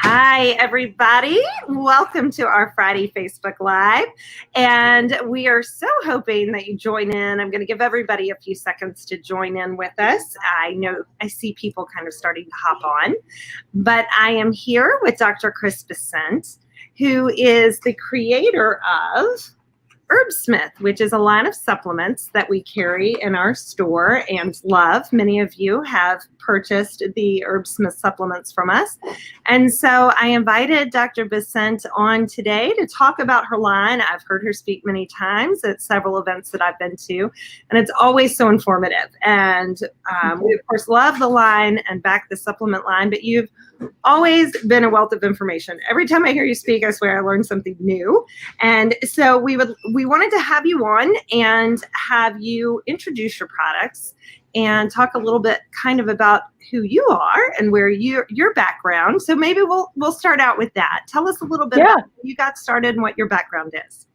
Hi, everybody. Welcome to our Friday Facebook Live. And we are so hoping that you join in. I'm going to give everybody a few seconds to join in with us. I see people kind of starting to hop on, but I am here with Dr. Chris Bessent, who is the creator of Herbsmith, which is a line of supplements that we carry in our store and love. Many of you have purchased the Herbsmith supplements from us. And so I invited Dr. Bessent on today to talk about her line. I've heard her speak many times at several events that I've been to, and it's always so informative. And we, of course, love the line and back the supplement line, but you've always been a wealth of information. Every time I hear you speak, I swear I learned something new. And so we wanted to have you on and have you introduce your products and talk a little bit kind of about who you are and where your background. So maybe we'll start out with that. Tell us a little bit about how you got started and what your background is.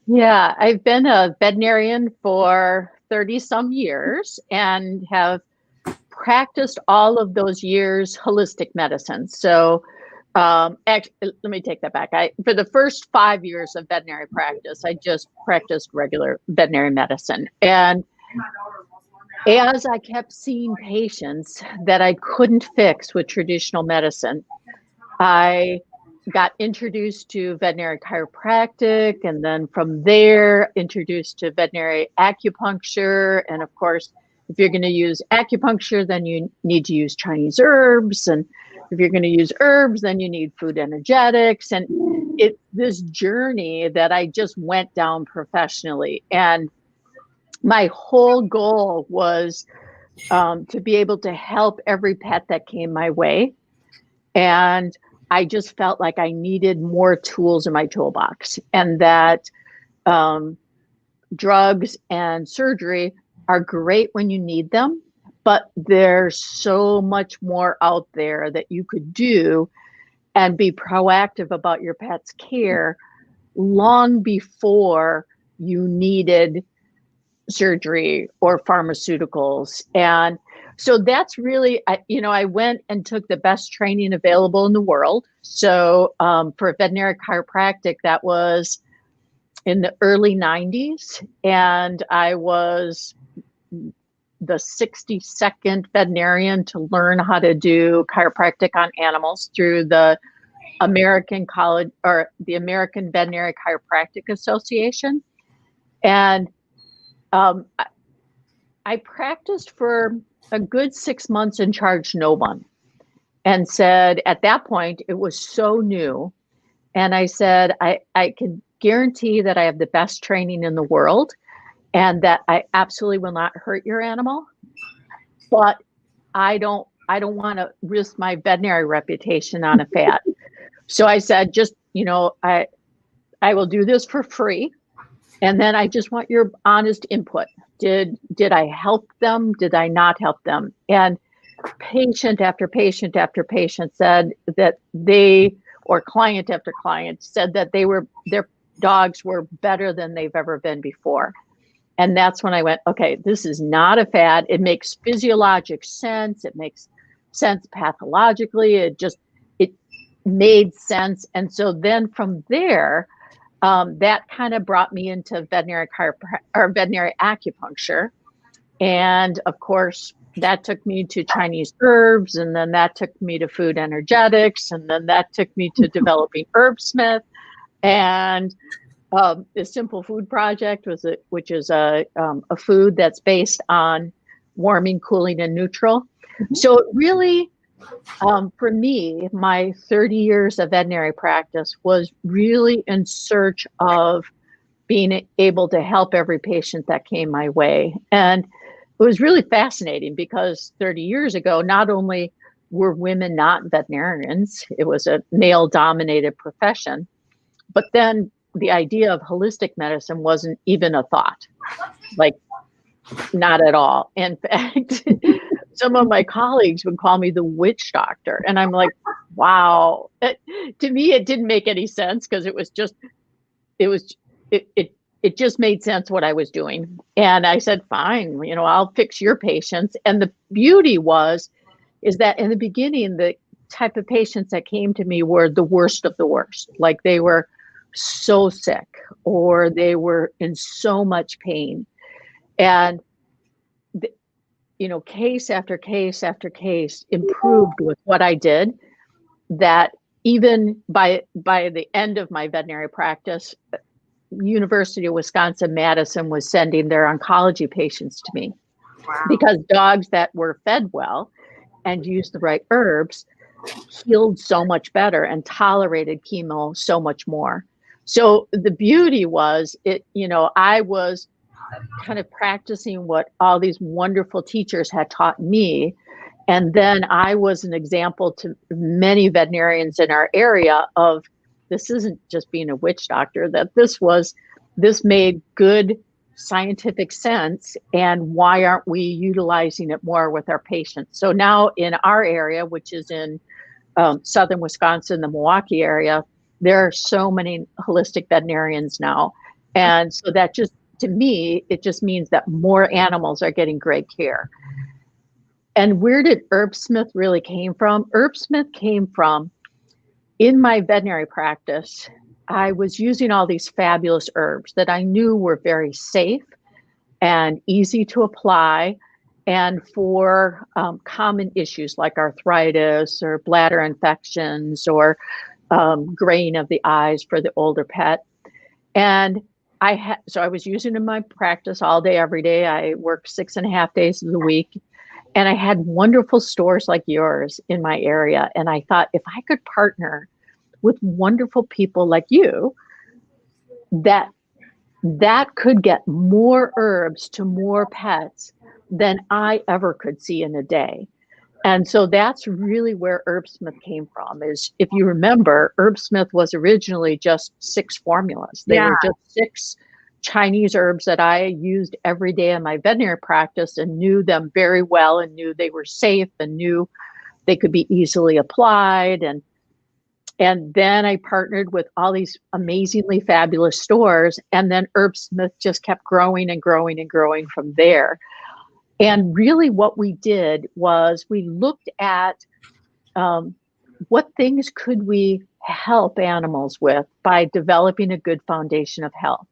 Yeah, I've been a veterinarian for 30 some years and have practiced all of those years holistic medicine. So actually, let me take that back. For the first 5 years of veterinary practice, I just practiced regular veterinary medicine. And as I kept seeing patients that I couldn't fix with traditional medicine, I got introduced to veterinary chiropractic, and then from there introduced to veterinary acupuncture. And of course, if you're going to use acupuncture, then you need to use Chinese herbs. And if you're going to use herbs, then you need food energetics. And this journey that I just went down professionally. And my whole goal was to be able to help every pet that came my way. And I just felt like I needed more tools in my toolbox, and that drugs and surgery are great when you need them, but there's so much more out there that you could do and be proactive about your pet's care long before you needed surgery or pharmaceuticals. And so that's really, I went and took the best training available in the world. So for veterinary chiropractic, that was in the early 90s. And I was the 62nd veterinarian to learn how to do chiropractic on animals through the American College or the American Veterinary Chiropractic Association. And I practiced for a good 6 months and charged no one, and said at that point, it was so new. And I said, I can guarantee that I have the best training in the world and that I absolutely will not hurt your animal, but I don't want to risk my veterinary reputation on a fad. So I said, just, I will do this for free. And then I just want your honest input. Did I help them? Did I not help them? And patient after patient after patient said that or client after client said that their dogs were better than they've ever been before. And that's when I went, okay, this is not a fad. It makes physiologic sense. It makes sense pathologically. It made sense. And so then from there, that kind of brought me into veterinary acupuncture. And of course, that took me to Chinese herbs, and then that took me to food energetics, and then that took me to developing Herbsmith. And the Simple Food Project which is a food that's based on warming, cooling, and neutral. Mm-hmm. So it really, for me, my 30 years of veterinary practice was really in search of being able to help every patient that came my way. And it was really fascinating because 30 years ago, not only were women not veterinarians, it was a male-dominated profession, but then the idea of holistic medicine wasn't even a thought, like not at all. In fact, some of my colleagues would call me the witch doctor. And I'm like, wow. To me, it didn't make any sense because it just made sense what I was doing. And I said, fine, I'll fix your patients. And the beauty is that in the beginning, type of patients that came to me were the worst of the worst. Like they were so sick or they were in so much pain. And, case after case after case improved with what I did, that even by the end of my veterinary practice, University of Wisconsin-Madison was sending their oncology patients to me. Wow. Because dogs that were fed well and used the right herbs healed so much better and tolerated chemo so much more. So the beauty was I was kind of practicing what all these wonderful teachers had taught me. And then I was an example to many veterinarians in our area of, this isn't just being a witch doctor, that this made good scientific sense, and why aren't we utilizing it more with our patients? So now in our area, which is in southern Wisconsin, the Milwaukee area, there are so many holistic veterinarians now. And so that just, to me, it just means that more animals are getting great care. And where did Herbsmith really came from? Herbsmith came from, in my veterinary practice, I was using all these fabulous herbs that I knew were very safe and easy to apply, and for common issues like arthritis or bladder infections or graying of the eyes for the older pet. And so I was using it in my practice all day, every day. I worked 6.5 days of the week. And I had wonderful stores like yours in my area. And I thought, if I could partner with wonderful people like you, that could get more herbs to more pets than I ever could see in a day. And so that's really where Herbsmith came from. Is, if you remember, Herbsmith was originally just 6 formulas. They were just 6 Chinese herbs that I used every day in my veterinary practice and knew them very well and knew they were safe and knew they could be easily applied. And then I partnered with all these amazingly fabulous stores, and then Herbsmith just kept growing and growing and growing from there. And really what we did was we looked at what things could we help animals with by developing a good foundation of health.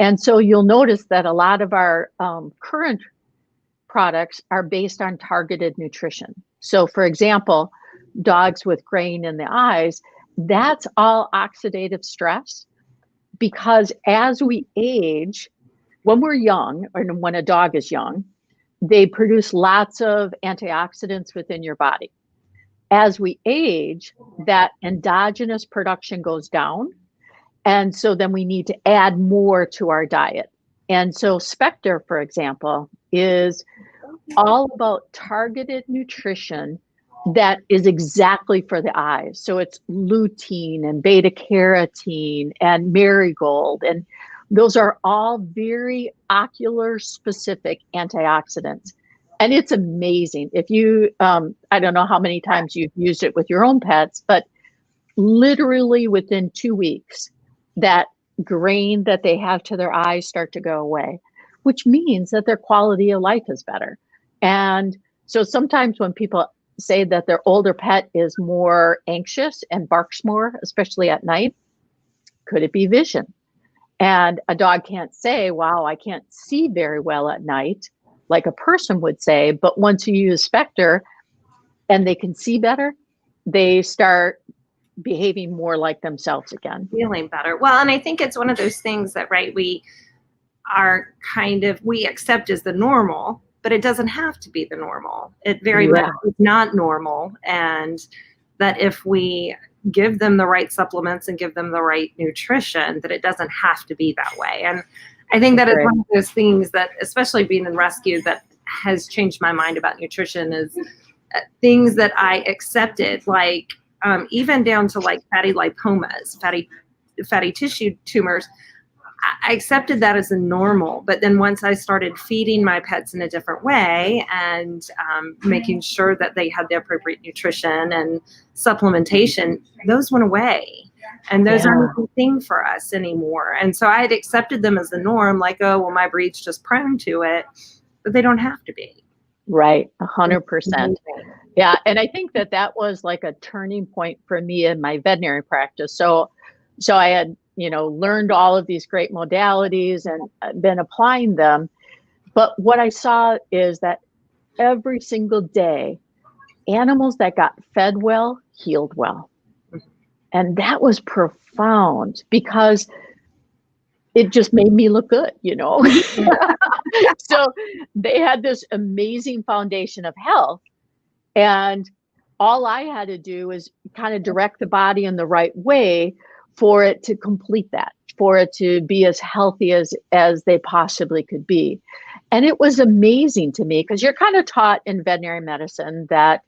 And so you'll notice that a lot of our current products are based on targeted nutrition. So for example, dogs with graying in the eyes, that's all oxidative stress, because as we age, when we're young, or when a dog is young, they produce lots of antioxidants within your body. As we age, that endogenous production goes down. And so then we need to add more to our diet. And so Spectre, for example, is all about targeted nutrition that is exactly for the eyes. So it's lutein and beta carotene and marigold. And those are all very ocular specific antioxidants. And it's amazing. If you, I don't know how many times you've used it with your own pets, but literally within 2 weeks, that grain that they have to their eyes start to go away, which means that their quality of life is better. And so sometimes when people say that their older pet is more anxious and barks more, especially at night, could it be vision? And a dog can't say, wow, I can't see very well at night, like a person would say. But once you use Spectre and they can see better, they start behaving more like themselves again. Feeling better. Well, and I think it's one of those things that, right, we accept as the normal, but it doesn't have to be the normal. It very much is not normal. And that if we give them the right supplements and give them the right nutrition, that it doesn't have to be that way. And I think that it's one of those things that, especially being in rescue, that has changed my mind about nutrition, is things that I accepted, like even down to like fatty lipomas, fatty tissue tumors. I accepted that as a normal, but then once I started feeding my pets in a different way and making sure that they had the appropriate nutrition and supplementation, those went away. And those aren't a thing for us anymore. And so I had accepted them as the norm, like, oh, well, my breed's just prone to it, but they don't have to be. Right, 100%. Yeah, and I think that was like a turning point for me in my veterinary practice. So I had, learned all of these great modalities and been applying them. But what I saw is that every single day, animals that got fed well healed well. And that was profound because it just made me look good, So they had this amazing foundation of health. And all I had to do was kind of direct the body in the right way for it to complete that, for it to be as healthy as they possibly could be. And it was amazing to me because you're kind of taught in veterinary medicine that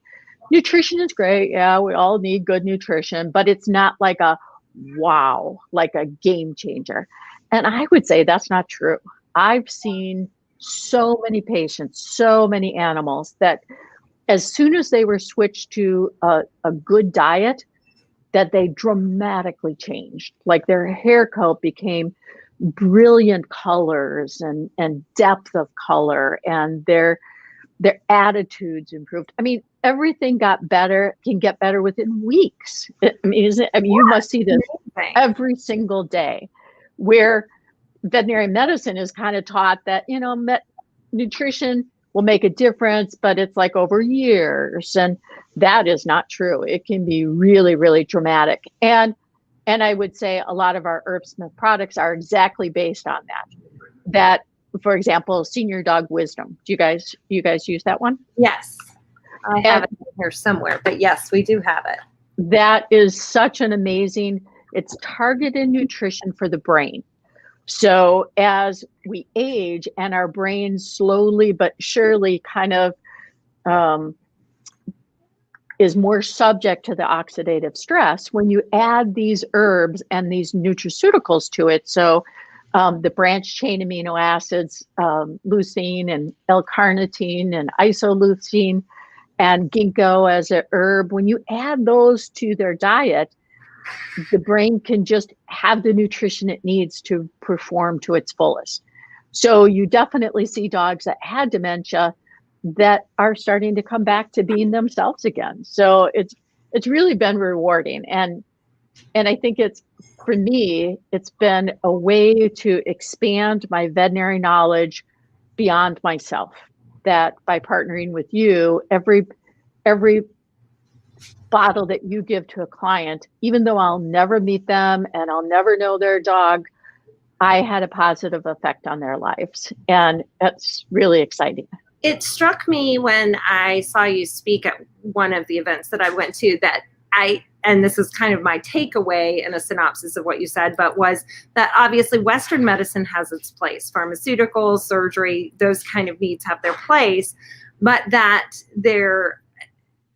nutrition is great. Yeah, we all need good nutrition, but it's not like like a game changer. And I would say that's not true. I've seen so many patients, so many animals that as soon as they were switched to a good diet, that they dramatically changed. Like their hair coat became brilliant colors and depth of color, and their attitudes improved. I mean, everything can get better within weeks. You must see this every single day, where veterinary medicine is kind of taught that, nutrition will make a difference, but it's like over years. And that is not true. It can be really, really dramatic. And I would say a lot of our Herbsmith products are exactly based on that, for example, Senior Dog Wisdom. Do you guys use that one? Yes. I have it here somewhere, but yes, we do have it. That is such an amazing, it's targeted nutrition for the brain. So as we age and our brain slowly but surely kind of is more subject to the oxidative stress, when you add these herbs and these nutraceuticals to it, so the branched chain amino acids, leucine and L-carnitine and isoleucine and ginkgo as a herb, when you add those to their diet, the brain can just have the nutrition it needs to perform to its fullest. So you definitely see dogs that had dementia that are starting to come back to being themselves again. So it's really been rewarding. And I think for me, it's been a way to expand my veterinary knowledge beyond myself, that by partnering with you, every bottle that you give to a client, even though I'll never meet them and I'll never know their dog, I had a positive effect on their lives. And that's really exciting. It struck me when I saw you speak at one of the events that I went to and this is kind of my takeaway in a synopsis of what you said, but was that obviously Western medicine has its place. Pharmaceuticals, surgery, those kind of needs have their place, but that they're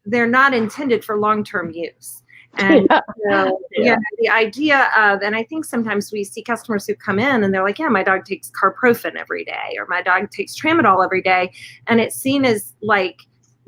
not intended for long-term use. And the idea of, and I think sometimes we see customers who come in and they're like, yeah, my dog takes carprofen every day, or my dog takes tramadol every day. And it's seen as like,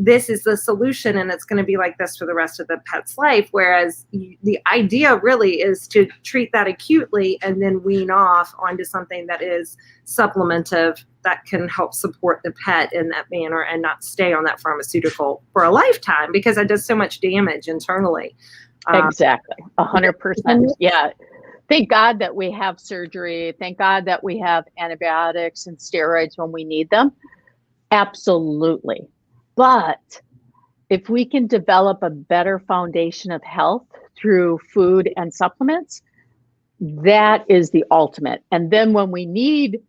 this is the solution and it's going to be like this for the rest of the pet's life. Whereas the idea really is to treat that acutely and then wean off onto something that is supplementive that can help support the pet in that manner and not stay on that pharmaceutical for a lifetime, because it does so much damage internally. Exactly. 100%. Yeah. Thank God that we have surgery. Thank God that we have antibiotics and steroids when we need them. Absolutely. But if we can develop a better foundation of health through food and supplements, that is the ultimate. And then when we need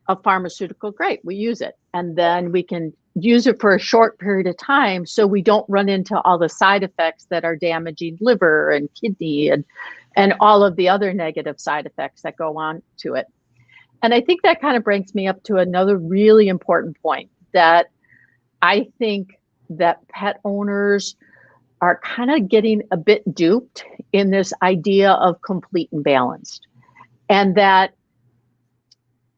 a pharmaceutical, great, we use it. And then we can use it for a short period of time so we don't run into all the side effects that are damaging liver and kidney and all of the other negative side effects that go on to it. And I think that kind of brings me up to another really important point, that I think that pet owners are kind of getting a bit duped in this idea of complete and balanced. And that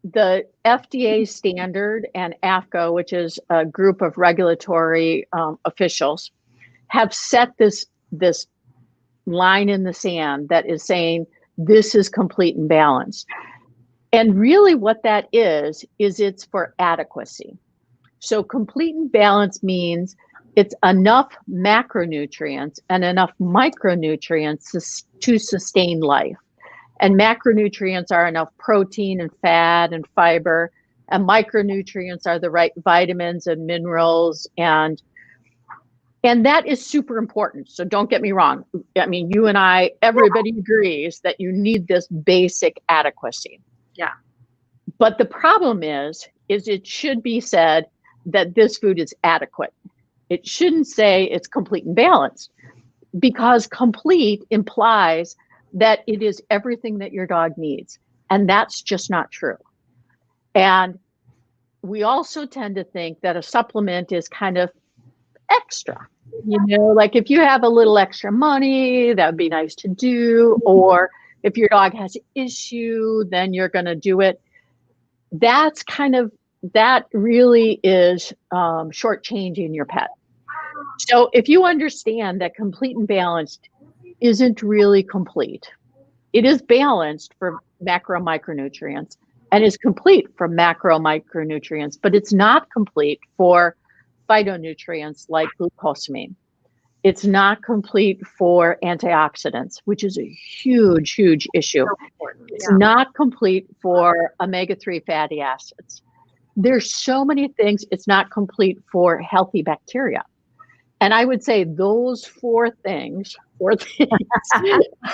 the FDA standard and AFCO, which is a group of regulatory officials, have set this line in the sand that is saying this is complete and balanced. And really what that is it's for adequacy. So complete and balanced means It's enough macronutrients and enough micronutrients to sustain life. And macronutrients are enough protein and fat and fiber, and micronutrients are the right vitamins and minerals, and that is super important. So don't get me wrong. I mean, you and I, everybody agrees that you need this basic adequacy. Yeah. But the problem is it should be said that this food is adequate. It shouldn't say it's complete and balanced, because complete implies that it is everything that your dog needs. And that's just not true. And we also tend to think that a supplement is kind of extra. You know, like if you have a little extra money, that would be nice to do. Or if your dog has an issue, then you're going to do it. That really is shortchanging your pet. So if you understand that complete and balanced isn't really complete, it is balanced for macro micronutrients and is complete for macro micronutrients, but it's not complete for phytonutrients like glucosamine. It's not complete for antioxidants, which is a huge, huge issue. It's not complete for omega-3 fatty acids. There's so many things. It's not complete for healthy bacteria. And I would say those four things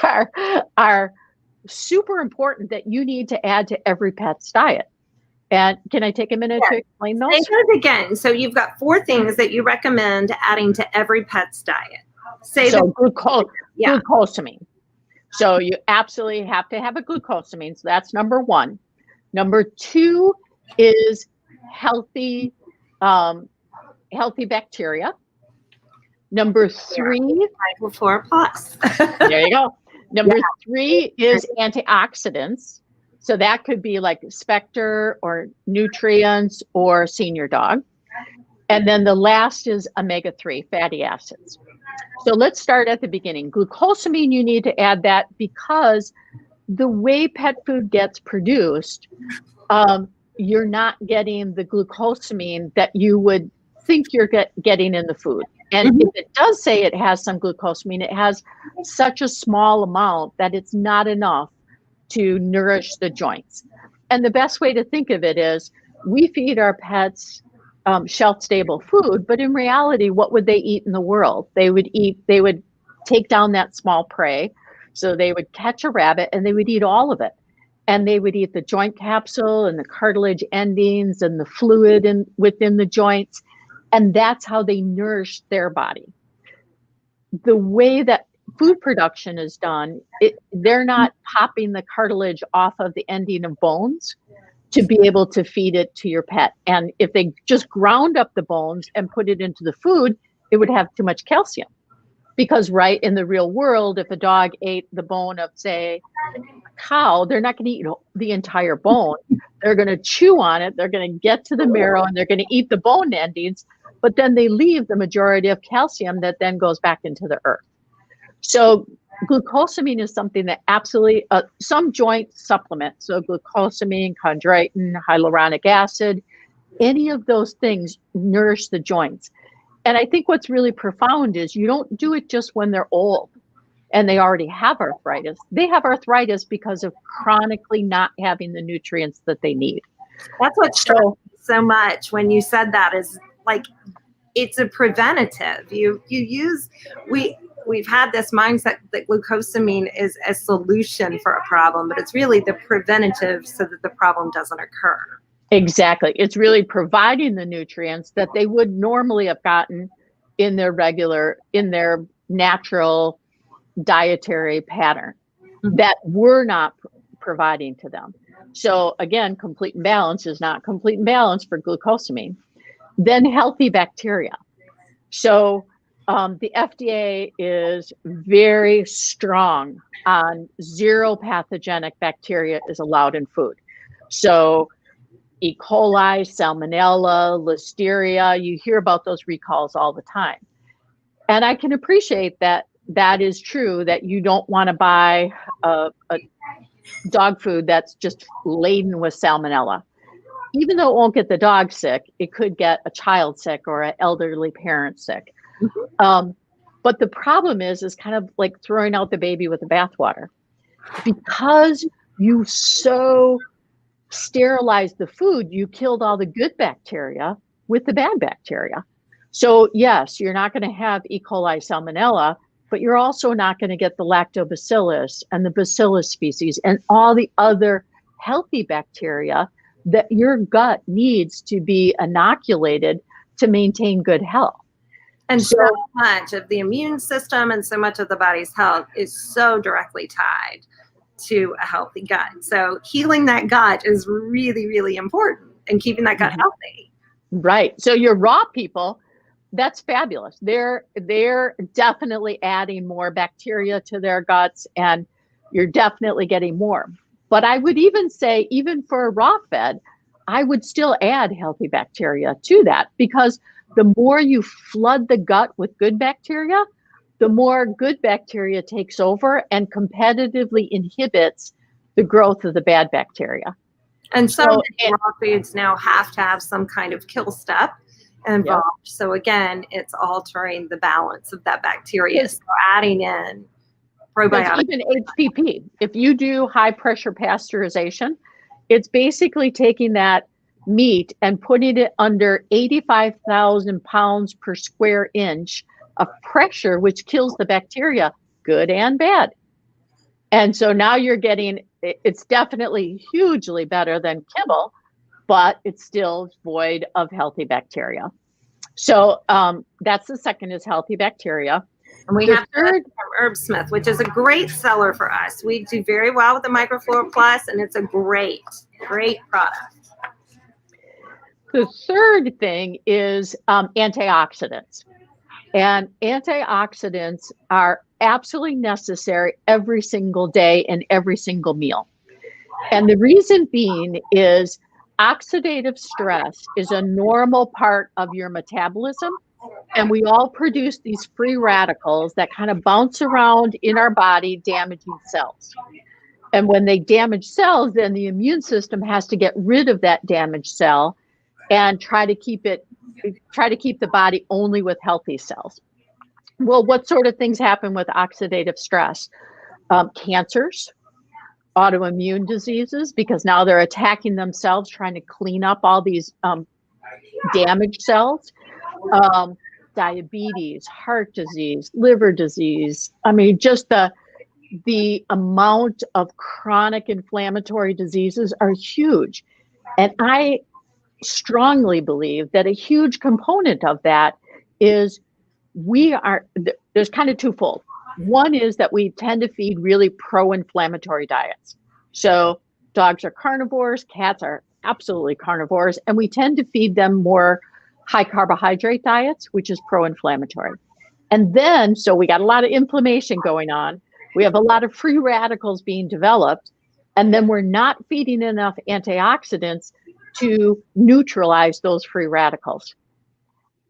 are super important that you need to add to every pet's diet. And can I take a minute to explain those? Say those again. So you've got four things that you recommend adding to every pet's diet. Glucosamine. So you absolutely have to have a glucosamine. So that's number one. Number two is healthy bacteria. Number three, 4+. there you go. Number three is antioxidants. So that could be like Spectre or nutrients or senior dog. And then the last is omega-3 fatty acids. So let's start at the beginning. Glucosamine, you need to add that because the way pet food gets produced, you're not getting the glucosamine that you would think you're getting in the food. And if it does say it has some glucosamine, it has such a small amount that it's not enough to nourish the joints. And the best way to think of it is we feed our pets shelf-stable food, but in reality, what would they eat in the world? They would take down that small prey. So they would catch a rabbit and they would eat all of it. And they would eat the joint capsule and the cartilage endings and the fluid within the joints. And that's how they nourish their body. The way that food production is done, they're not popping the cartilage off of the ending of bones to be able to feed it to your pet. And if they just ground up the bones and put it into the food, it would have too much calcium. Because right in the real world, if a dog ate the bone of, say, a cow, they're not going to eat the entire bone. They're going to chew on it. They're going to get to the marrow and they're going to eat the bone endings. But then they leave the majority of calcium that then goes back into the earth. So glucosamine is something that absolutely, some joint supplements, so glucosamine, chondroitin, hyaluronic acid, any of those things nourish the joints. And I think what's really profound is you don't do it just when they're old and they already have arthritis. They have arthritis because of chronically not having the nutrients that they need. That's what struck me so much when you said that, is like, it's a preventative. We've had this mindset that glucosamine is a solution for a problem, but it's really the preventative so that the problem doesn't occur. Exactly. It's really providing the nutrients that they would normally have gotten in their natural dietary pattern that we're not providing to them. So again, complete and balance is not complete and balanced for glucosamine. Then healthy bacteria. So the FDA is very strong on zero pathogenic bacteria is allowed in food. So E. coli, salmonella, listeria, you hear about those recalls all the time. And I can appreciate that that is true, that you don't want to buy a dog food that's just laden with salmonella. Even though it won't get the dog sick, it could get a child sick or an elderly parent sick. But the problem is kind of like throwing out the baby with the bathwater, because you so sterilized the food, you killed all the good bacteria with the bad bacteria. So yes, you're not going to have E. coli salmonella, but you're also not going to get the lactobacillus and the bacillus species and all the other healthy bacteria that your gut needs to be inoculated to maintain good health. And so much of the immune system and so much of the body's health is so directly tied to a healthy gut. So healing that gut is really, really important, and keeping that gut healthy. Right. So your raw people, that's fabulous. They're definitely adding more bacteria to their guts, and you're definitely getting more. But I would even say, even for a raw fed, I would still add healthy bacteria to that, because the more you flood the gut with good bacteria, the more good bacteria takes over and competitively inhibits the growth of the bad bacteria. And some raw foods now have to have some kind of kill step involved. Yep. So again, it's altering the balance of that bacteria. So adding in probiotics. Even HPP, if you do high pressure pasteurization, it's basically taking that meat and putting it under 85,000 pounds per square inch of pressure, which kills the bacteria, good and bad. And so now you're getting, it's definitely hugely better than kibble, but it's still void of healthy bacteria. So that's the second, is healthy bacteria. And we have third from Herbsmith, which is a great seller for us. We do very well with the Microflora Plus, and it's a great product. The third thing is antioxidants. And antioxidants are absolutely necessary every single day in every single meal. And the reason being is oxidative stress is a normal part of your metabolism. And we all produce these free radicals that kind of bounce around in our body, damaging cells. And when they damage cells, then the immune system has to get rid of that damaged cell and try to keep the body only with healthy cells. Well, what sort of things happen with oxidative stress? Cancers, autoimmune diseases, because now they're attacking themselves, trying to clean up all these damaged cells. Diabetes, heart disease, liver disease. I mean, just the amount of chronic inflammatory diseases are huge. And I strongly believe that a huge component of that is there's kind of twofold. One is that we tend to feed really pro-inflammatory diets. So dogs are carnivores, cats are absolutely carnivores, and we tend to feed them more high carbohydrate diets, which is pro-inflammatory. And then, so we got a lot of inflammation going on. We have a lot of free radicals being developed, and then we're not feeding enough antioxidants to neutralize those free radicals.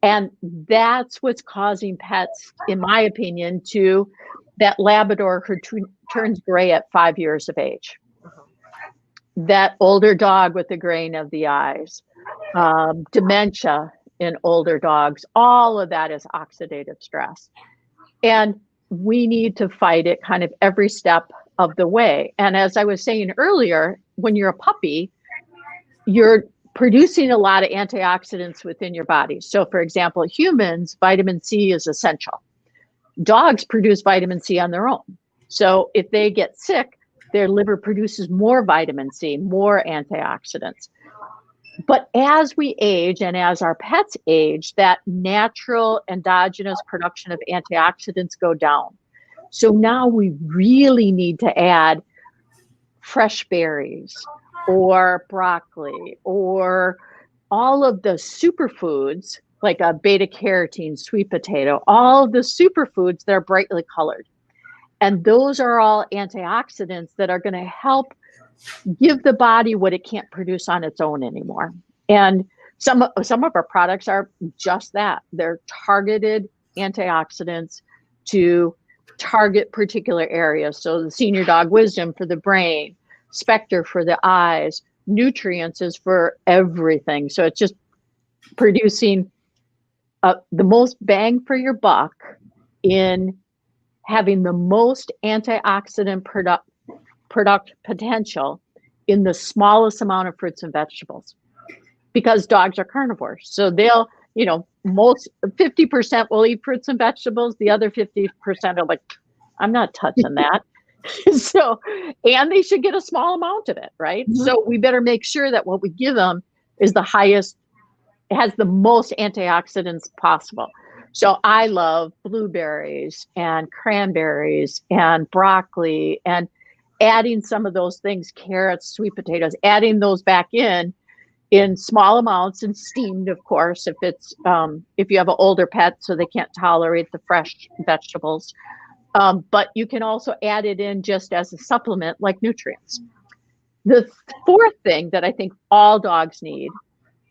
And that's what's causing pets, in my opinion, to that Labrador who turns gray at 5 years of age, that older dog with the graying of the eyes, dementia in older dogs. All of that is oxidative stress. And we need to fight it kind of every step of the way. And as I was saying earlier, when you're a puppy, you're producing a lot of antioxidants within your body. So for example, humans, vitamin C is essential. Dogs produce vitamin C on their own. So if they get sick, their liver produces more vitamin C, more antioxidants. But as we age and as our pets age, that natural endogenous production of antioxidants go down. So now we really need to add fresh berries or broccoli or all of the superfoods like a beta carotene, sweet potato, all of the superfoods that are brightly colored. And those are all antioxidants that are going to help give the body what it can't produce on its own anymore. And some of our products are just that. They're targeted antioxidants to target particular areas. So the Senior Dog Wisdom for the brain, Spectre for the eyes, Nutrients is for everything. So it's just producing the most bang for your buck in having the most antioxidant product potential in the smallest amount of fruits and vegetables, because dogs are carnivores. So they'll, most 50% will eat fruits and vegetables. The other 50% are like, I'm not touching that. So, and they should get a small amount of it, right? Mm-hmm. So we better make sure that what we give them is the highest, it has the most antioxidants possible. So I love blueberries and cranberries and broccoli, and adding some of those things, carrots, sweet potatoes, adding those back in small amounts and steamed, of course, if it's if you have an older pet so they can't tolerate the fresh vegetables. But you can also add it in just as a supplement, like nutrients. The fourth thing that I think all dogs need,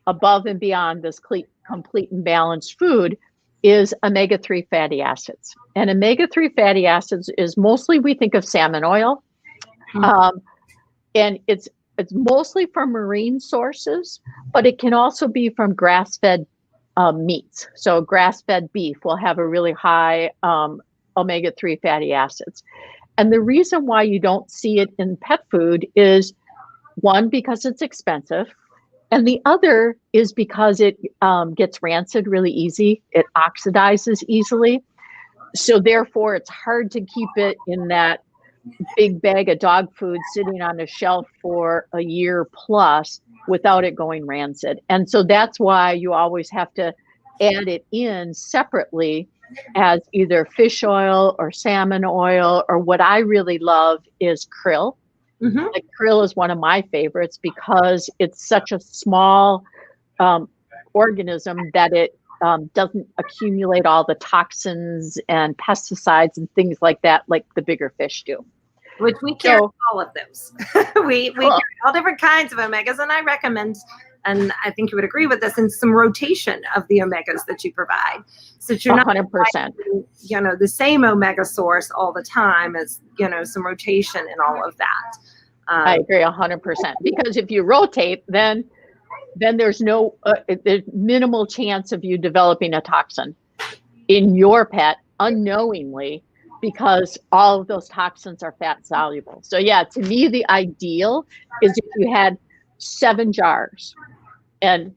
above and beyond this complete and balanced food, is omega-3 fatty acids. And omega-3 fatty acids is mostly, we think of salmon oil. And it's mostly from marine sources, but it can also be from grass-fed meats. So grass-fed beef will have a really high omega-3 fatty acids. And the reason why you don't see it in pet food is, one, because it's expensive. And the other is because it gets rancid really easy. It oxidizes easily. So therefore, it's hard to keep it in that big bag of dog food sitting on a shelf for a year plus without it going rancid. And so that's why you always have to add it in separately as either fish oil or salmon oil, or what I really love is krill. Mm-hmm. Like krill is one of my favorites because it's such a small organism that it doesn't accumulate all the toxins and pesticides and things like that, like the bigger fish do. Which we carry all of those. we carry all different kinds of omegas, and I recommend, and I think you would agree with this, in some rotation of the omegas that you provide. So that you're not 100%. Providing, the same omega source all the time, as, some rotation and all of that. I agree 100%, because if you rotate, then there's there's minimal chance of you developing a toxin in your pet unknowingly, because all of those toxins are fat soluble. So yeah, to me, the ideal is if you had 7 jars and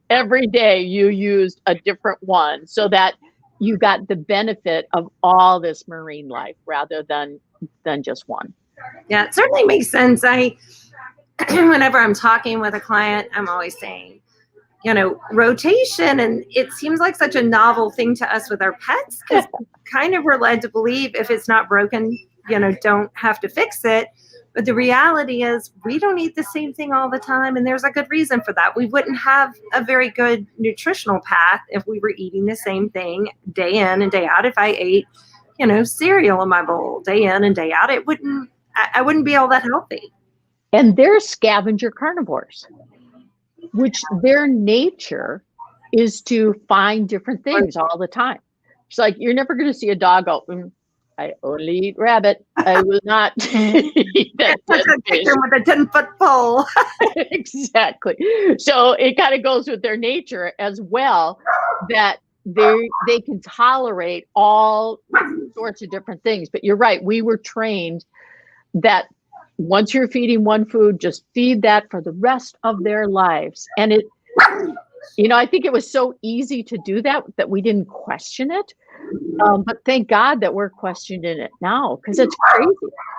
every day you used a different one, so that you got the benefit of all this marine life rather than just one. Yeah, it certainly makes sense. Whenever I'm talking with a client, I'm always saying, rotation, and it seems like such a novel thing to us with our pets, because kind of we're led to believe if it's not broken, don't have to fix it. But the reality is we don't eat the same thing all the time, and there's a good reason for that. We wouldn't have a very good nutritional path if we were eating the same thing day in and day out. If I ate, cereal in my bowl day in and day out, I wouldn't be all that healthy. And they're scavenger carnivores, which their nature is to find different things all the time. It's like, you're never going to see a dog go, I only eat rabbit. I will not eat that with a 10-foot pole. Exactly. So it kind of goes with their nature as well, that they can tolerate all sorts of different things. But you're right. We were trained that once you're feeding one food, just feed that for the rest of their lives. And it, I think it was so easy to do that we didn't question it. But thank God that we're questioning it now, because it's crazy.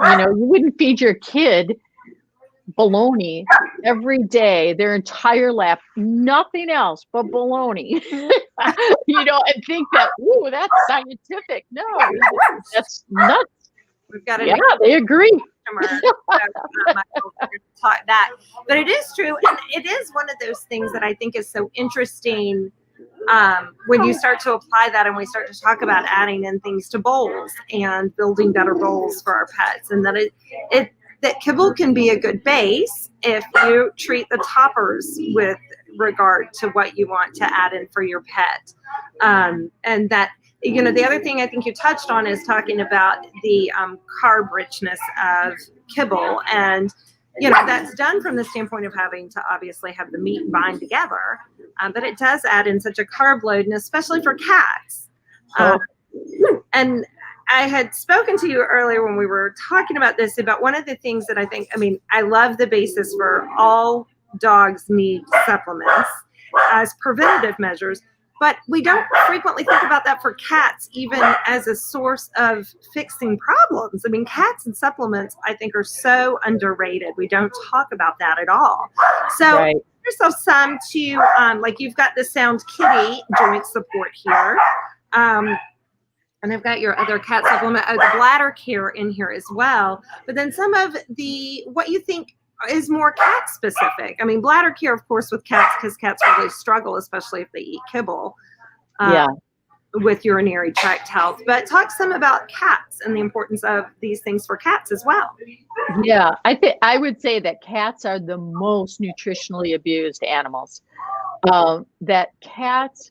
You wouldn't feed your kid bologna every day, their entire life, nothing else but bologna, and think that, ooh, that's scientific. No, that's nuts. We've got they agree. That, but it is true, and it is one of those things that I think is so interesting when you start to apply that, and we start to talk about adding in things to bowls and building better bowls for our pets, and that that kibble can be a good base if you treat the toppers with regard to what you want to add in for your pet, and that. The other thing I think you touched on is talking about the carb richness of kibble. And that's done from the standpoint of having to obviously have the meat bind together, but it does add in such a carb load, and especially for cats. And I had spoken to you earlier when we were talking about this, about one of the things that I love the basis for all dogs need supplements as preventative measures, but we don't frequently think about that for cats, even as a source of fixing problems. I mean, cats and supplements, I think, are so underrated. We don't talk about that at all. So Right. yourself some to, like you've got the Sound Kitty joint support here. And I've got your other cat supplement, the bladder care in here as well. But then some of what you think is more cat specific. I mean, bladder care, of course, with cats, because cats really struggle, especially if they eat kibble, with urinary tract health. But talk some about cats and the importance of these things for cats as well. Yeah, I would say that cats are the most nutritionally abused animals. That cats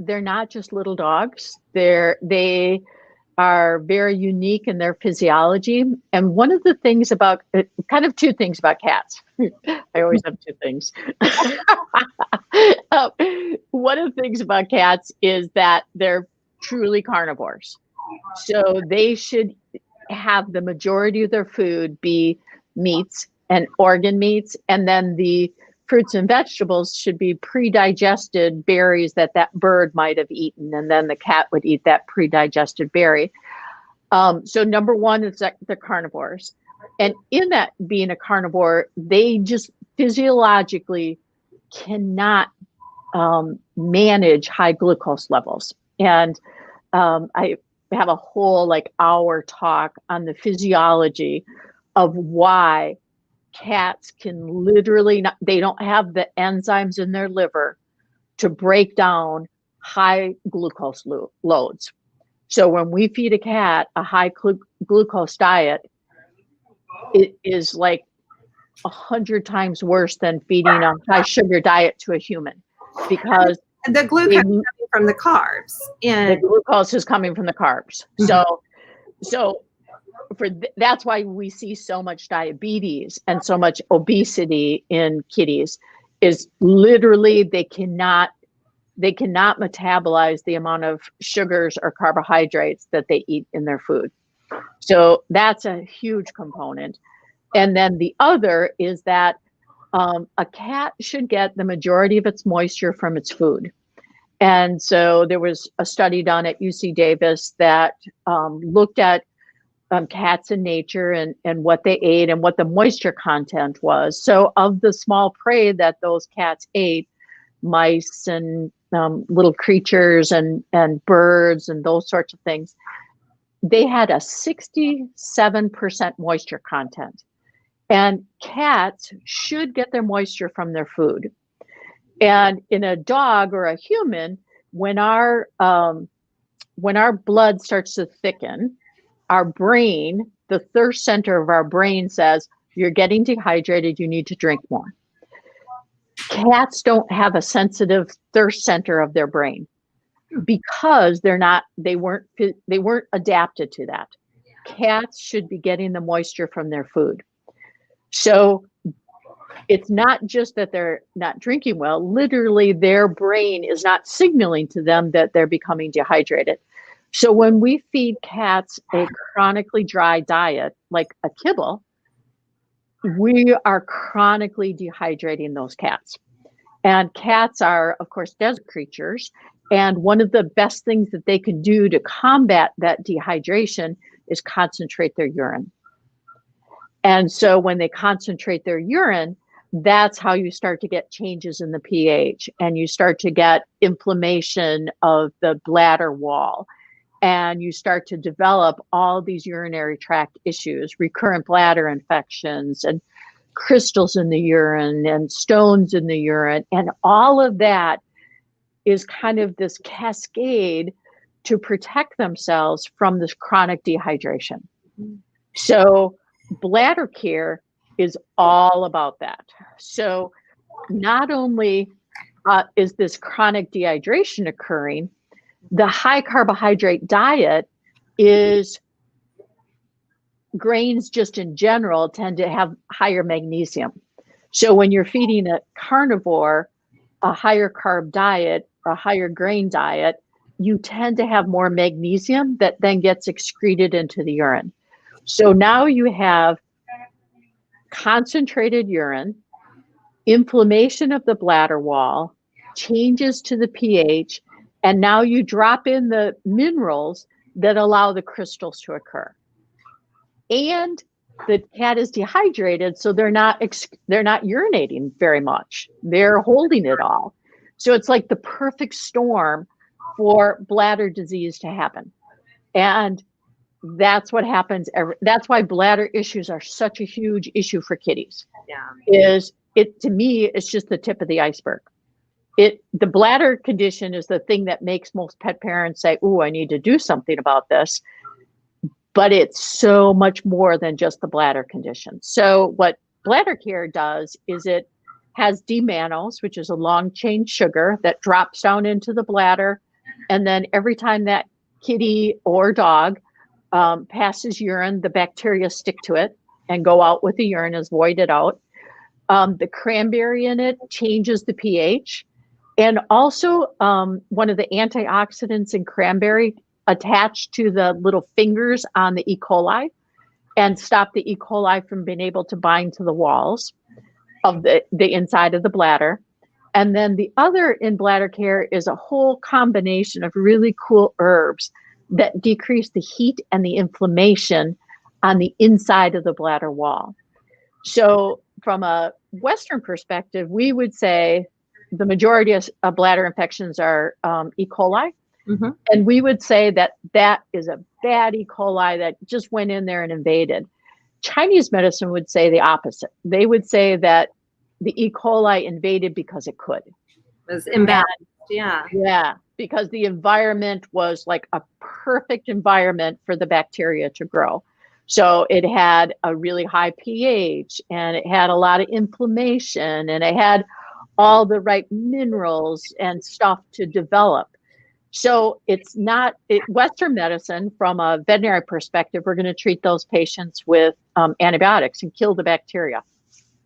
they're not just little dogs. They are very unique in their physiology. And one of the things about, kind of two things about cats. I always have two things. One of the things about cats is that they're truly carnivores. So they should have the majority of their food be meats and organ meats, and then the fruits and vegetables should be pre-digested berries that bird might have eaten, and then the cat would eat that pre-digested berry. So number one is that they're carnivores. And in that being a carnivore, they just physiologically cannot manage high glucose levels. And I have a whole hour talk on the physiology of why cats can literally not, they don't have the enzymes in their liver to break down high glucose loads. So when we feed a cat a high glucose diet, it is like 100 times worse than feeding a high sugar diet to a human, because the glucose is coming from the carbs. The glucose is coming from the carbs. Mm-hmm. So that's why we see so much diabetes and so much obesity in kitties, is literally they cannot metabolize the amount of sugars or carbohydrates that they eat in their food. So that's a huge component. And then the other is that a cat should get the majority of its moisture from its food. And so there was a study done at UC Davis that looked at cats in nature and what they ate and what the moisture content was. So of the small prey that those cats ate, mice and little creatures and birds and those sorts of things, they had a 67% moisture content. And cats should get their moisture from their food. And in a dog or a human, when our blood starts to thicken, our brain, the thirst center of our brain says, you're getting dehydrated, you need to drink more. Cats don't have a sensitive thirst center of their brain because they weren't adapted to that. Cats should be getting the moisture from their food. So it's not just that they're not drinking well, literally their brain is not signaling to them that they're becoming dehydrated. So when we feed cats a chronically dry diet, like a kibble, we are chronically dehydrating those cats. And cats are, of course, desert creatures. And one of the best things that they can do to combat that dehydration is concentrate their urine. And so when they concentrate their urine, that's how you start to get changes in the pH, and you start to get inflammation of the bladder wall. And you start to develop all these urinary tract issues, recurrent bladder infections and crystals in the urine and stones in the urine. And all of that is kind of this cascade to protect themselves from this chronic dehydration. So bladder care is all about that. So not only is this chronic dehydration occurring, the high carbohydrate diet is grains just in general tend to have higher magnesium. So when you're feeding a carnivore a higher carb diet, a higher grain diet, you tend to have more magnesium that then gets excreted into the urine. So now you have concentrated urine, inflammation of the bladder wall, changes to the pH, and now you drop in the minerals that allow the crystals to occur. And the cat is dehydrated, so they're not urinating very much. They're holding it all. So it's like the perfect storm for bladder disease to happen. And that's what happens. That's why bladder issues are such a huge issue for kitties. Yeah. To me, it's just the tip of the iceberg. The bladder condition is the thing that makes most pet parents say, "Ooh, I need to do something about this." But it's so much more than just the bladder condition. So what bladder care does is it has D-mannose, which is a long chain sugar that drops down into the bladder. And then every time that kitty or dog passes urine, the bacteria stick to it and go out with the urine, is voided out. The cranberry in it changes the pH. And also one of the antioxidants in cranberry attached to the little fingers on the E. coli and stop the E. coli from being able to bind to the walls of the inside of the bladder. And then the other in bladder care is a whole combination of really cool herbs that decrease the heat and the inflammation on the inside of the bladder wall. So from a Western perspective, we would say the majority of bladder infections are E. coli. Mm-hmm. And we would say that is a bad E. coli that just went in there and invaded. Chinese medicine would say the opposite. They would say that the E. coli invaded because it could. It was imbalanced, yeah. Yeah, because the environment was like a perfect environment for the bacteria to grow. So it had a really high pH, and it had a lot of inflammation, and it had all the right minerals and stuff to develop. So it's not Western medicine. From a veterinary perspective, we're going to treat those patients with antibiotics and kill the bacteria.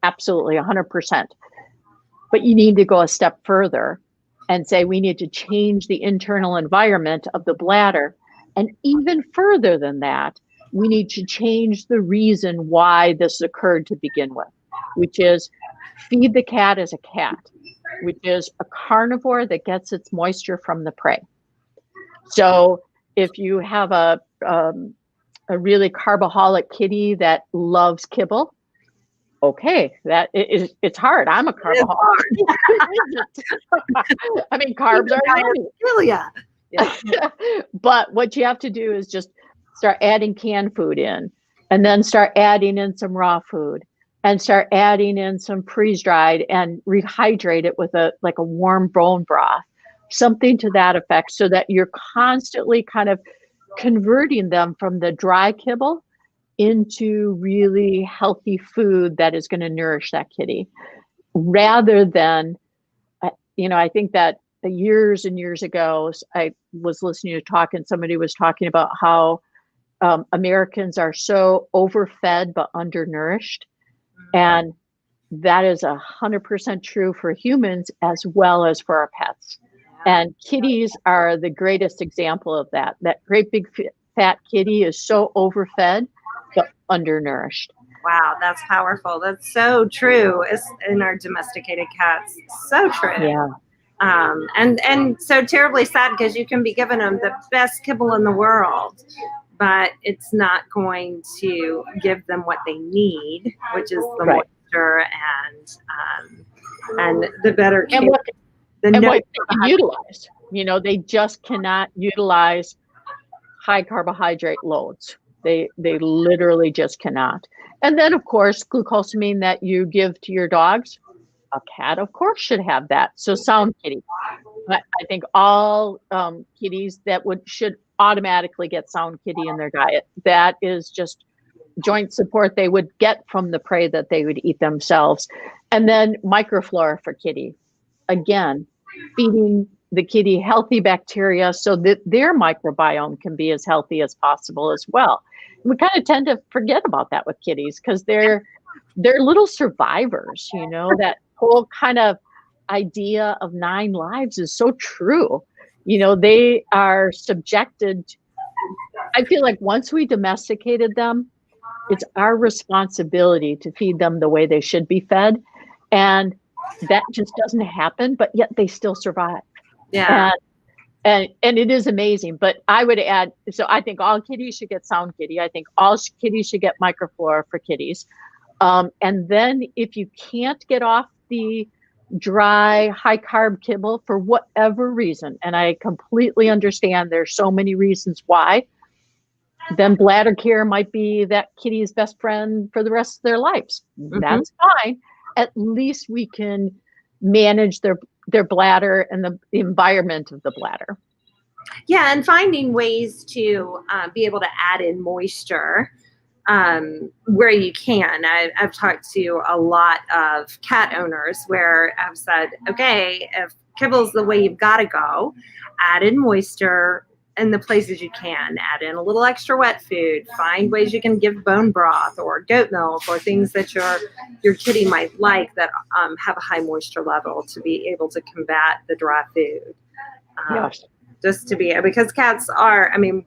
Absolutely, 100%. But you need to go a step further and say we need to change the internal environment of the bladder. And even further than that, we need to change the reason why this occurred to begin with, which is feed the cat as a cat, which is a carnivore that gets its moisture from the prey. So if you have a really carboholic kitty that loves kibble, okay, it's hard. I'm a carboholic. I mean, carbs are yummy. Yeah. But what you have to do is just start adding canned food in, and then start adding in some raw food, and start adding in some freeze-dried, and rehydrate it with a warm bone broth, something to that effect, so that you're constantly kind of converting them from the dry kibble into really healthy food that is going to nourish that kitty, rather than, I think that years and years ago, I was listening to talk, and somebody was talking about how Americans are so overfed but undernourished. And that is 100% true for humans as well as for our pets. And kitties are the greatest example of that. That great big fat kitty is so overfed but undernourished. Wow, that's powerful. That's so true. It's in our domesticated cats. So true. Yeah. And so terribly sad, because you can be giving them the best kibble in the world, but it's not going to give them what they need, which is the moisture and the better and what they can utilize. They just cannot utilize high carbohydrate loads. They literally just cannot. And then, of course, glucosamine that you give to your dogs, a cat, of course, should have that. So sound kitty. I think all kitties should automatically get sound kitty in their diet. That is just joint support they would get from the prey that they would eat themselves. And then microflora for kitty. Again, feeding the kitty healthy bacteria so that their microbiome can be as healthy as possible as well. We kind of tend to forget about that with kitties because they're little survivors, you know, that whole kind of idea of 9 lives is so true. You know, they are subjected. I feel like once we domesticated them, it's our responsibility to feed them the way they should be fed. And that just doesn't happen, but yet they still survive. Yeah. And it is amazing. But I would add, so I think all kitties should get Sound Kitty. I think all kitties should get Microflora for kitties. And then if you can't get off the dry, high carb kibble for whatever reason, and I completely understand there's so many reasons why, then bladder care might be that kitty's best friend for the rest of their lives. That's fine. At least we can manage their bladder and the environment of the bladder. Yeah, and finding ways to be able to add in moisture where you can. I've talked to a lot of cat owners where I've said, okay, if kibble's the way you've got to go, add in moisture in the places you can, add in a little extra wet food, find ways you can give bone broth or goat milk or things that your kitty might like that have a high moisture level to be able to combat the dry food. Yes. Just to be, because cats are, I mean,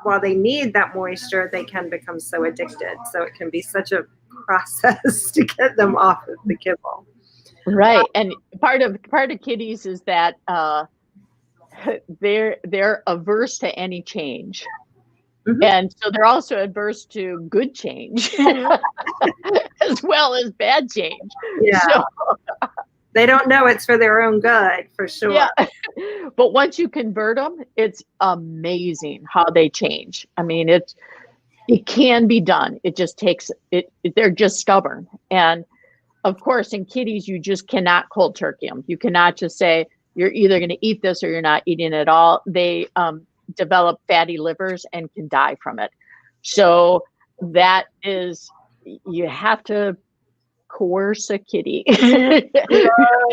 while they need that moisture, they can become so addicted. So it can be such a process to get them off of the kibble. Right. And part of kitties is that they're averse to any change. And so they're also adverse to good change as well as bad change. Yeah. So, they don't know it's for their own good, for sure. Yeah. But once you convert them, it's amazing how they change. I mean, it can be done. It just takes it. They're just stubborn. And of course, in kitties, you just cannot cold turkey them. You cannot just say, you're either going to eat this or you're not eating it at all. They develop fatty livers and can die from it. So that is, you have to coerce a kitty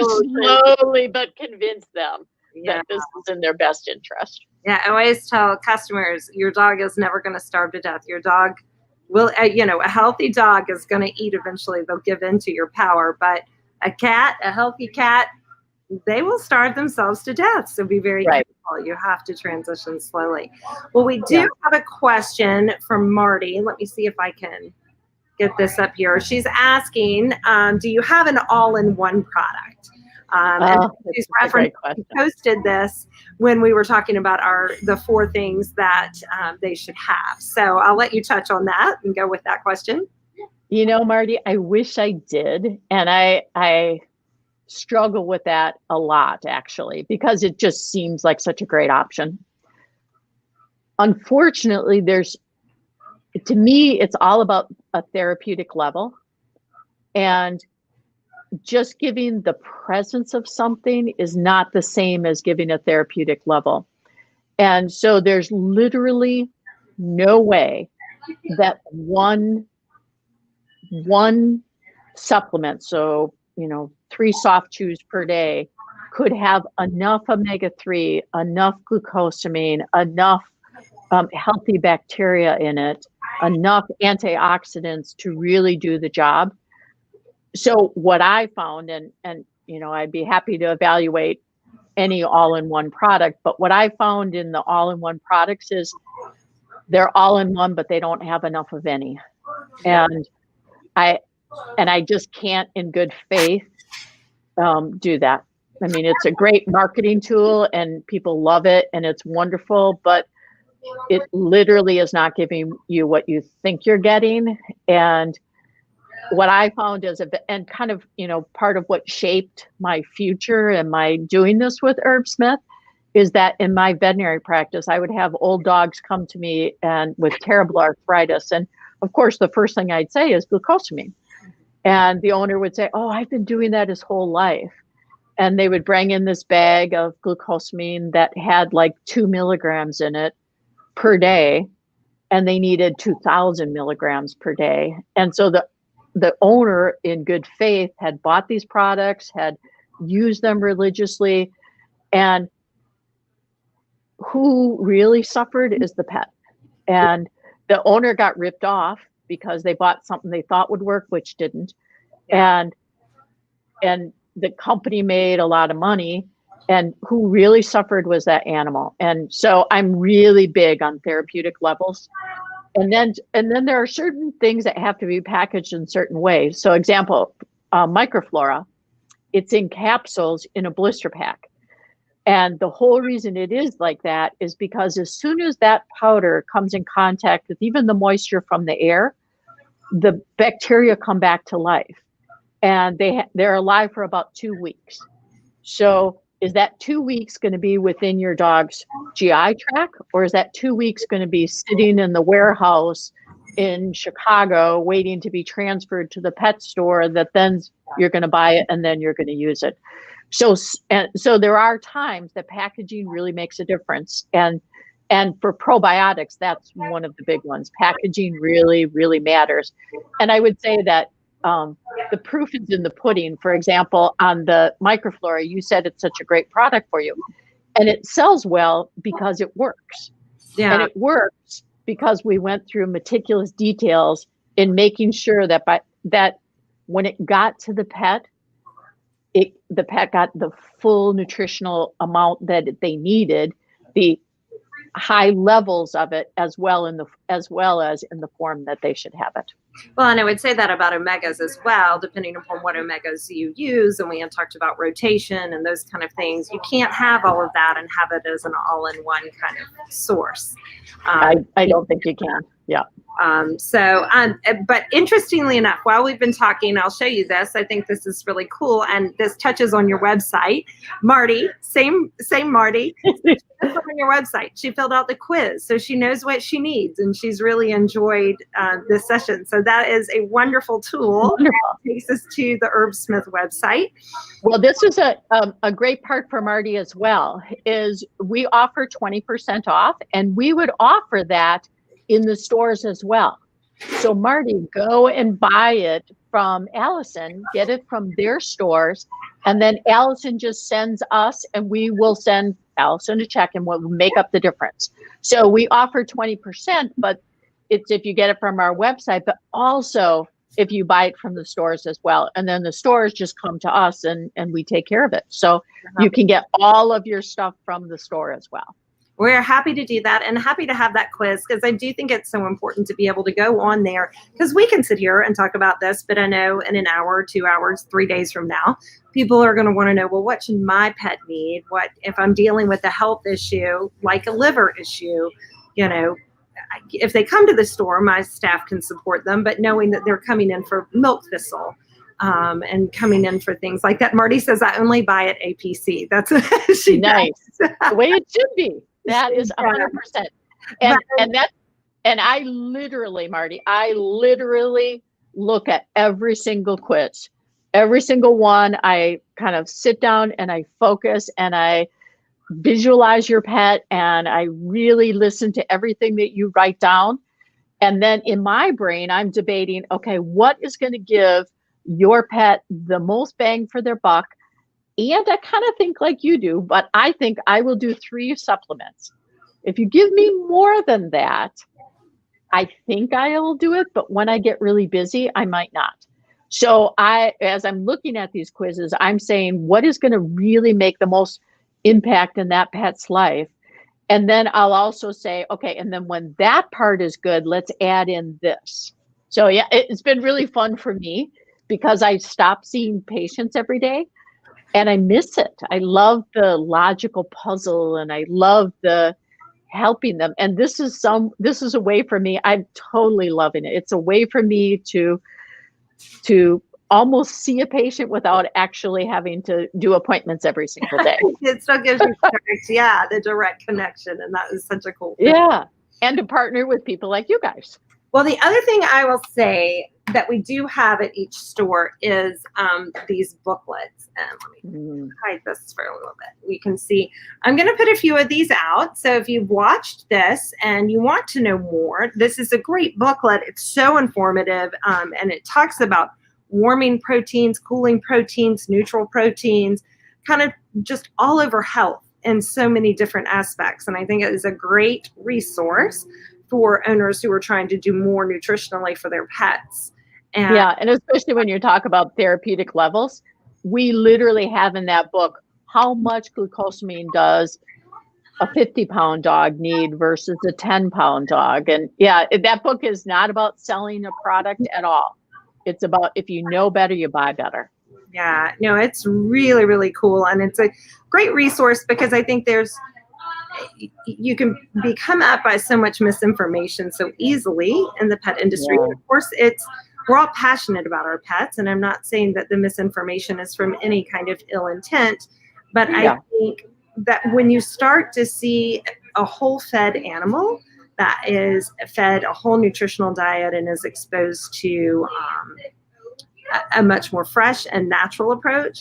slowly, but convince them that this is in their best interest. Yeah, I always tell customers, your dog is never going to starve to death. Your dog will, a healthy dog is going to eat eventually. They'll give in to your power. But a healthy cat, they will starve themselves to death. So be very careful. You have to transition slowly. Well, we do have a question from Marty. Let me see if I can get this up here. She's asking, do you have an all-in-one product? And she's posted this when we were talking about the 4 things that they should have. So I'll let you touch on that and go with that question. You know, Marty, I wish I did. And I struggle with that a lot, actually, because it just seems like such a great option. Unfortunately, to me, it's all about a therapeutic level, and just giving the presence of something is not the same as giving a therapeutic level. And so there's literally no way that one supplement, so 3 soft chews per day, could have enough omega-3, enough glucosamine, enough healthy bacteria in it, enough antioxidants to really do the job. So what I found, and I'd be happy to evaluate any all-in-one product, but what I found in the all-in-one products is they're all-in-one, but they don't have enough of any. And I just can't, in good faith, do that. I mean, it's a great marketing tool and people love it and it's wonderful, but it literally is not giving you what you think you're getting. And what I found is, and kind of, part of what shaped my future and my doing this with Herbsmith is that in my veterinary practice, I would have old dogs come to me and with terrible arthritis. And of course, the first thing I'd say is glucosamine. And the owner would say, oh, I've been doing that his whole life. And they would bring in this bag of glucosamine that had like 2 milligrams in it per day. And they needed 2,000 milligrams per day. And so the owner, in good faith, had bought these products, had used them religiously. And who really suffered is the pet. And the owner got ripped off because they bought something they thought would work, which didn't. And the company made a lot of money, and who really suffered was that animal. And so I'm really big on therapeutic levels. And then there are certain things that have to be packaged in certain ways. So example, microflora, it's in capsules in a blister pack. And the whole reason it is like that is because as soon as that powder comes in contact with even the moisture from the air, the bacteria come back to life. And they're alive for about 2 weeks. So is that 2 weeks going to be within your dog's GI tract, or is that 2 weeks going to be sitting in the warehouse in Chicago waiting to be transferred to the pet store that then you're going to buy it and then you're going to use it? So there are times that packaging really makes a difference. And for probiotics, that's one of the big ones. Packaging really, really matters. And I would say that the proof is in the pudding. For example, on the microflora, you said it's such a great product for you. And it sells well because it works. Yeah. And it works because we went through meticulous details in making sure that that when it got to the pet, the pet got the full nutritional amount that they needed, the high levels of it, as well as in the form that they should have it. Well, and I would say that about omegas as well, depending upon what omegas you use. And we had talked about rotation and those kind of things. You can't have all of that and have it as an all-in-one kind of source. I don't think you can. Yeah. But interestingly enough, while we've been talking, I'll show you this. I think this is really cool. And this touches on your website. Marty, same Marty, on your website. She filled out the quiz, so she knows what she needs, and she's really enjoyed this session. So that is a wonderful tool. Wonderful. That takes us to the Herbsmith website. Well, this is a great part for Marty as well, is we offer 20% off, and we would offer that in the stores as well. So Marty, go and buy it from Allison, get it from their stores, and then Allison just sends us, and we will send Allison a check, and we'll make up the difference. So we offer 20%, but it's if you get it from our website, but also if you buy it from the stores as well. And then the stores just come to us and we take care of it. So you can get all of your stuff from the store as well. We're happy to do that and happy to have that quiz, because I do think it's so important to be able to go on there, because we can sit here and talk about this, but I know in an hour, 2 hours, 3 days from now, people are going to want to know, well, what should my pet need? What if I'm dealing with a health issue, like a liver issue? You know, if they come to the store, my staff can support them, but knowing that they're coming in for milk thistle, and coming in for things like that. Marty says, I only buy at APC. That's what she nice. Does. The way it should be. That is 100%. And I literally, Marty, look at every single quiz, every single one. I kind of sit down and I focus and I visualize your pet, and I really listen to everything that you write down. And then in my brain, I'm debating, okay, what is going to give your pet the most bang for their buck? And I kind of think like you do, but I think I will do 3 supplements. If you give me more than that, I think I will do it. But when I get really busy, I might not. So as I'm looking at these quizzes, I'm saying what is going to really make the most impact in that pet's life. And then I'll also say, okay, and then when that part is good, let's add in this. So yeah, it's been really fun for me because I stopped seeing patients every day. And I miss it. I love the logical puzzle, and I love the helping them. And this is a way for me. I'm totally loving it. It's a way for me to almost see a patient without actually having to do appointments every single day. It still gives you the direct connection, and that is such a cool thing. Yeah, and to partner with people like you guys. Well, the other thing I will say that we do have at each store is these booklets. And let me hide this for a little bit. You can see, I'm going to put a few of these out. So if you've watched this and you want to know more, this is a great booklet. It's so informative, and it talks about warming proteins, cooling proteins, neutral proteins, kind of just all over health. in so many different aspects. And I think it is a great resource for owners who are trying to do more nutritionally for their pets. And yeah, and especially when you talk about therapeutic levels, we literally have in that book how much glucosamine does a 50-pound dog need versus a 10-pound dog. And yeah, that book is not about selling a product at all. It's about, if you know better, you buy better. yeah, no, it's really, really cool. And it's a great resource because I think you can be come at by so much misinformation so easily in the pet industry. Yeah. And of course, we're all passionate about our pets, and I'm not saying that the misinformation is from any kind of ill intent, but Yeah. I think that when you start to see a whole fed animal that is fed a whole nutritional diet and is exposed to a much more fresh and natural approach,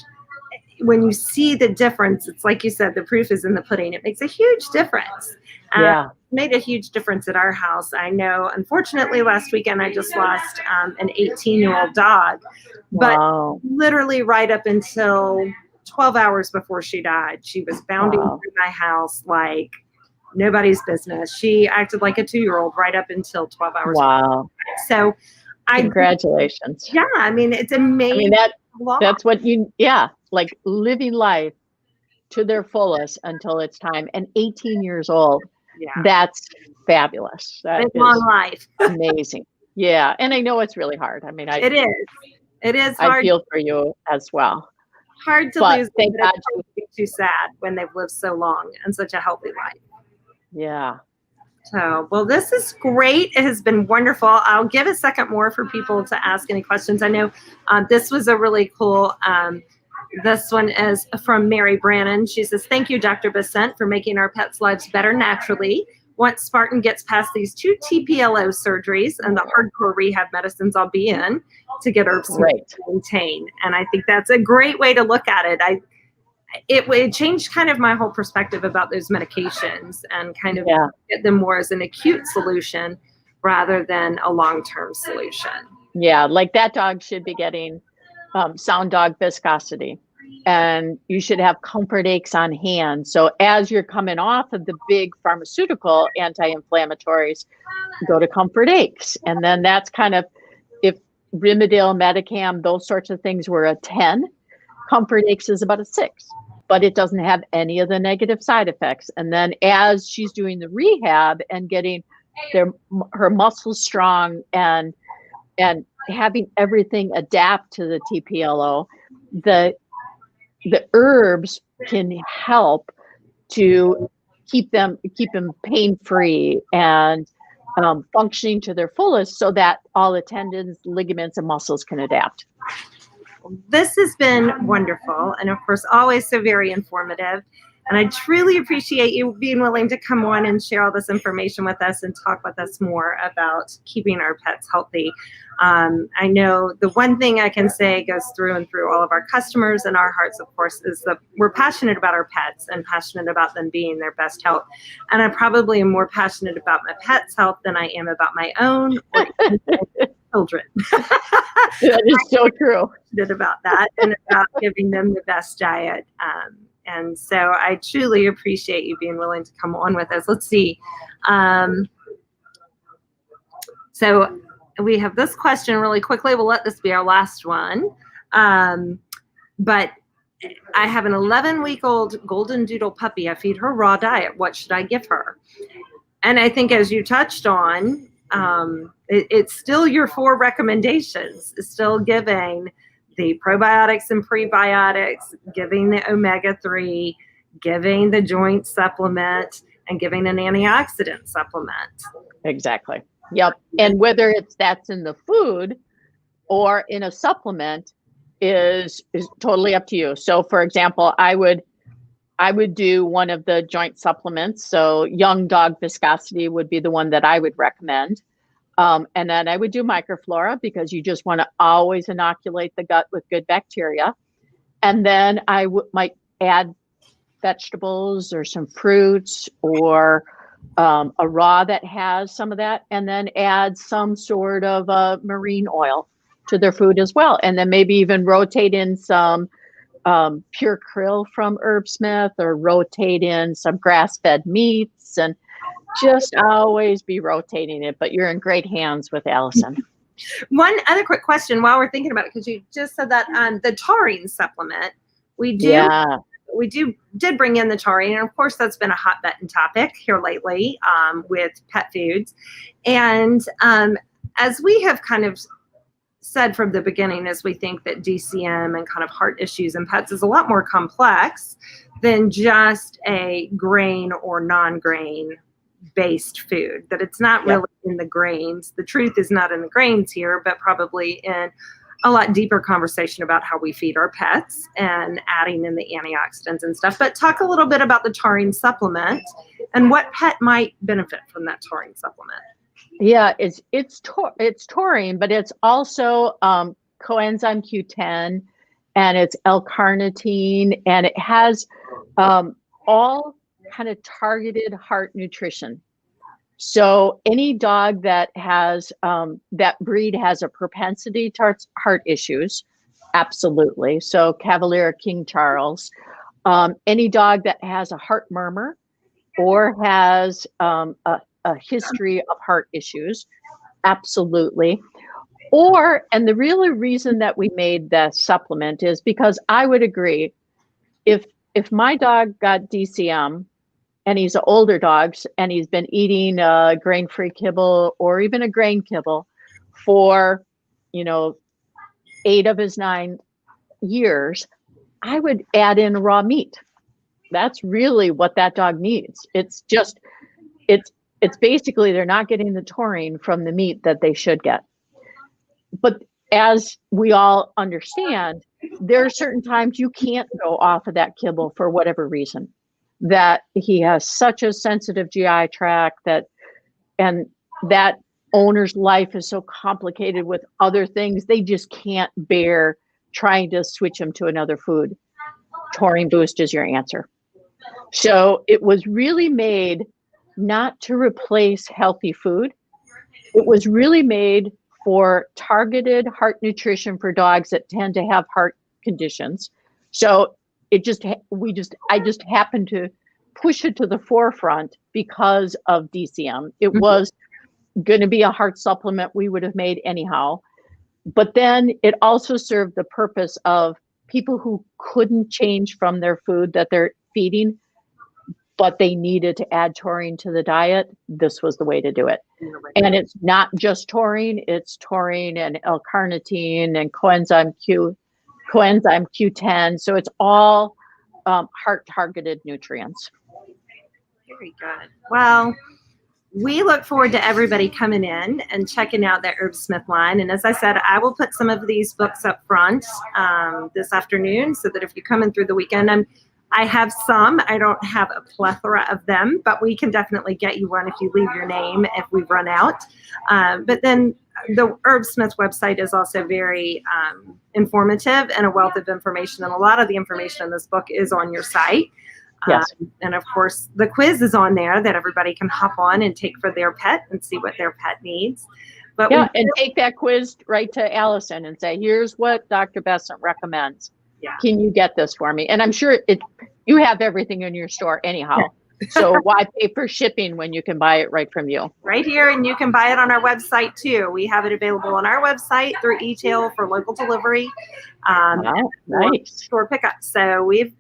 when you see the difference, it's like you said, the proof is in the pudding. It makes a huge difference. Yeah. Made a huge difference at our house. I know, unfortunately, last weekend I just lost an 18-year-old dog, but Wow. literally right up until 12 hours before she died, she was bounding Wow. through my house like nobody's business. She acted like a 2-year-old right up until 12 hours. Wow. So Congratulations. yeah, I mean, it's amazing. That's what like living life to their fullest until it's time. And 18 years old, Yeah, that's fabulous. That it's long life. amazing. Yeah. And I know it's really hard. I mean, It is I hard. feel for you as well. Hard to But lose, thank but God it's hard too sad when they've lived so long and such a healthy life. Yeah. So, well, this is great. It has been wonderful. I'll give a second more for people to ask any questions. I know this was a really cool. This one is from Mary Brannon. She says, "Thank you, Dr. Bessent, for making our pets' lives better naturally. Once Spartan gets past these 2 TPLO surgeries and the hardcore rehab medicines I'll be in to get Herbsmith to maintain." And I think that's a great way to look at it. It changed kind of my whole perspective about those medications and kind of get them more as an acute solution rather than a long-term solution. Yeah, like that dog should be getting sound dog viscosity, and you should have comfort aches on hand. So as you're coming off of the big pharmaceutical anti-inflammatories, go to comfort aches. And then that's kind of, if Rimadyl, Medicam, those sorts of things were a 10, comfort aches is about a 6, but it doesn't have any of the negative side effects. And then as she's doing the rehab and getting her muscles strong and having everything adapt to the TPLO, the herbs can help to keep them pain-free and functioning to their fullest, so that all the tendons, ligaments, and muscles can adapt. This has been wonderful, and of course, always so very informative. And I truly appreciate you being willing to come on and share all this information with us and talk with us more about keeping our pets healthy. I know the one thing I can say goes through and through all of our customers and our hearts, of course, is that we're passionate about our pets and passionate about them being their best health. And I probably am more passionate about my pets' health than I am about my own or children. That is so true. About that and about giving them the best diet. And so I truly appreciate you being willing to come on with us. Let's see. So we have this question really quickly. We'll let this be our last one. But I have an 11-week-old golden doodle puppy. I feed her raw diet. What should I give her? And I think, as you touched on, it's still your 4 recommendations. It's still giving the probiotics and prebiotics, giving the omega-3, giving the joint supplement, and giving an antioxidant supplement. Exactly. Yep. And whether that's in the food or in a supplement is totally up to you. So, for example, I would do one of the joint supplements. So young dog viscosity would be the one that I would recommend. And then I would do microflora, because you just want to always inoculate the gut with good bacteria. And then I might add vegetables or some fruits or a raw that has some of that, and then add some sort of marine oil to their food as well. And then maybe even rotate in some pure krill from Herbsmith, or rotate in some grass-fed meats, and just always be rotating it. But you're in great hands with Allison. One other quick question while we're thinking about it, because you just said that the taurine supplement, we did bring in the taurine, and of course that's been a hot button topic here lately with pet foods. And as we have kind of said from the beginning, as we think that DCM and kind of heart issues in pets is a lot more complex than just a grain or non-grain based food, that it's not really in the grains. The truth is not in the grains here, but probably in a lot deeper conversation about how we feed our pets and adding in the antioxidants and stuff. But talk a little bit about the taurine supplement and what pet might benefit from that taurine supplement. Yeah, it's taurine, but it's also coenzyme Q10, and it's L-carnitine, and it has all kind of targeted heart nutrition. So any dog that has that breed has a propensity towards heart issues, absolutely. So Cavalier, King Charles, any dog that has a heart murmur or has a history of heart issues, absolutely. And the real reason that we made the supplement is because I would agree, if my dog got DCM and he's an older dog and he's been eating grain-free kibble or even a grain kibble for 8 of his 9 years, I would add in raw meat. That's really what that dog needs. It's basically they're not getting the taurine from the meat that they should get. But as we all understand, there are certain times you can't go off of that kibble for whatever reason, that he has such a sensitive GI tract and that owner's life is so complicated with other things, they just can't bear trying to switch him to another food. Taurine boost is your answer. So it was really made not to replace healthy food. It was really made for targeted heart nutrition for dogs that tend to have heart conditions. So I just happened to push it to the forefront because of DCM. It was going to be a heart supplement we would have made anyhow. But then it also served the purpose of people who couldn't change from their food that they're feeding, but they needed to add taurine to the diet. This was the way to do it. And it's not just taurine, it's taurine and L-carnitine and coenzyme Q10. So it's all heart-targeted nutrients. Very good. Well, we look forward to everybody coming in and checking out the Herbsmith line. And as I said, I will put some of these books up front this afternoon so that if you're coming through the weekend, I have some. I don't have a plethora of them, but we can definitely get you one if you leave your name if we run out. But then the Herbsmith website is also very informative and a wealth of information. And a lot of the information in this book is on your site. Yes. And of course, the quiz is on there that everybody can hop on and take for their pet and see what their pet needs. But and take that quiz right to Allison and say, here's what Dr. Bessent recommends. Yeah. Can you get this for me? And I'm sure you have everything in your store anyhow. So why pay for shipping when you can buy it right from you? Right here, and you can buy it on our website too. We have it available on our website through e-tail for local delivery. Nice. Store pickup. So we've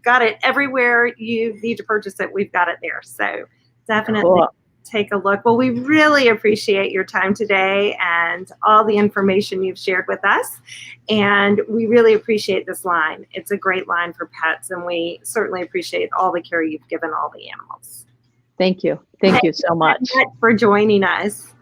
got it everywhere you need to purchase it. We've got it there. So definitely take a look. Well, we really appreciate your time today and all the information you've shared with us. And we really appreciate this line. It's a great line for pets, and we certainly appreciate all the care you've given all the animals. Thank you. Thank you so much for joining us.